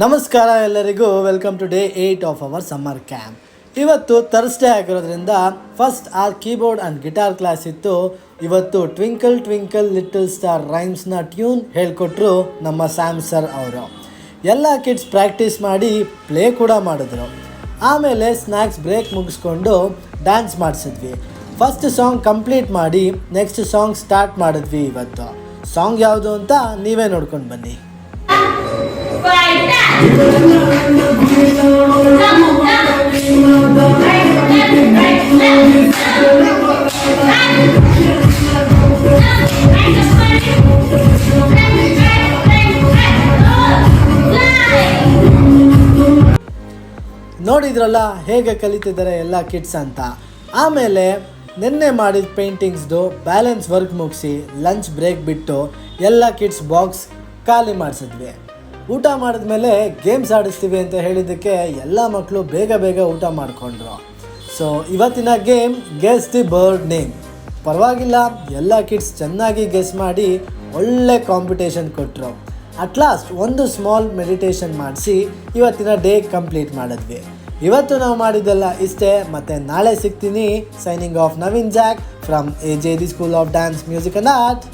ನಮಸ್ಕಾರ ಎಲ್ಲರಿಗೂ, welcome to day 8 of our summer camp. ಇವತ್ತು ಥರ್ಸ್ಡೇ ಆಗಿರೋದ್ರಿಂದ first our keyboard and guitar class ಇತ್ತು. ಇವತ್ತು ಟ್ವಿಂಕಲ್ ಟ್ವಿಂಕಲ್ ಲಿಟಲ್ ಸ್ಟಾರ್ ರೈಮ್ಸ್ನ ಟ್ಯೂನ್ ಹೇಳ್ಕೊಟ್ರು ನಮ್ಮ ಸ್ಯಾಮ್ ಸರ್ ಅವರು. ಎಲ್ಲ ಕಿಡ್ಸ್ ಪ್ರಾಕ್ಟೀಸ್ ಮಾಡಿ ಪ್ಲೇ ಕೂಡ ಮಾಡಿದ್ರು. ಆಮೇಲೆ ಸ್ನ್ಯಾಕ್ಸ್ ಬ್ರೇಕ್ ಮುಗಿಸ್ಕೊಂಡು ಡ್ಯಾನ್ಸ್ ಮಾಡಿಸಿದ್ವಿ. ಫಸ್ಟ್ ಸಾಂಗ್ ಕಂಪ್ಲೀಟ್ ಮಾಡಿ ನೆಕ್ಸ್ಟ್ ಸಾಂಗ್ ಸ್ಟಾರ್ಟ್ ಮಾಡಿದ್ವಿ. ಇವತ್ತು ಸಾಂಗ್ ಯಾವುದು ಅಂತ ನೀವೇ ನೋಡ್ಕೊಂಡು ಬನ್ನಿ. ನೋಡಿದ್ರಲ್ಲ ಹೇಗೆ ಕಲಿತಿದ್ದಾರೆ ಎಲ್ಲ ಕಿಡ್ಸ್ ಅಂತ. ಆಮೇಲೆ ನಿನ್ನೆ ಮಾಡಿದ ಪೇಂಟಿಂಗ್ಸ್ದು ಬ್ಯಾಲೆನ್ಸ್ ವರ್ಕ್ ಮುಗಿಸಿ ಲಂಚ್ ಬ್ರೇಕ್ ಬಿಟ್ಟು ಎಲ್ಲ ಕಿಡ್ಸ್ ಬಾಕ್ಸ್ ಖಾಲಿ ಮಾಡಿಸಿದ್ವಿ. ಊಟ ಮಾಡಿದ್ಮೇಲೆ ಗೇಮ್ಸ್ ಆಡಿಸ್ತೀವಿ ಅಂತ ಹೇಳಿದ್ದಕ್ಕೆ ಎಲ್ಲ ಮಕ್ಕಳು ಬೇಗ ಬೇಗ ಊಟ ಮಾಡಿಕೊಂಡ್ರು. ಸೊ ಇವತ್ತಿನ game guess the bird name. ಪರವಾಗಿಲ್ಲ, ಎಲ್ಲ ಕಿಡ್ಸ್ ಚೆನ್ನಾಗಿ ಗೆಸ್ ಮಾಡಿ ಒಳ್ಳೆ ಕಾಂಪಿಟೇಷನ್ ಕೊಟ್ಟರು. ಅಟ್ ಲಾಸ್ಟ್ ಒಂದು ಸ್ಮಾಲ್ ಮೆಡಿಟೇಷನ್ ಮಾಡಿಸಿ ಇವತ್ತಿನ ಡೇ ಕಂಪ್ಲೀಟ್ ಮಾಡಿದ್ವಿ. ಇವತ್ತು ನಾವು ಮಾಡಿದ್ದೆಲ್ಲ ಇಷ್ಟೇ. ಮತ್ತು ನಾಳೆ ಸಿಗ್ತೀನಿ. Signing off Naveen Jack from AJD school of dance music and art.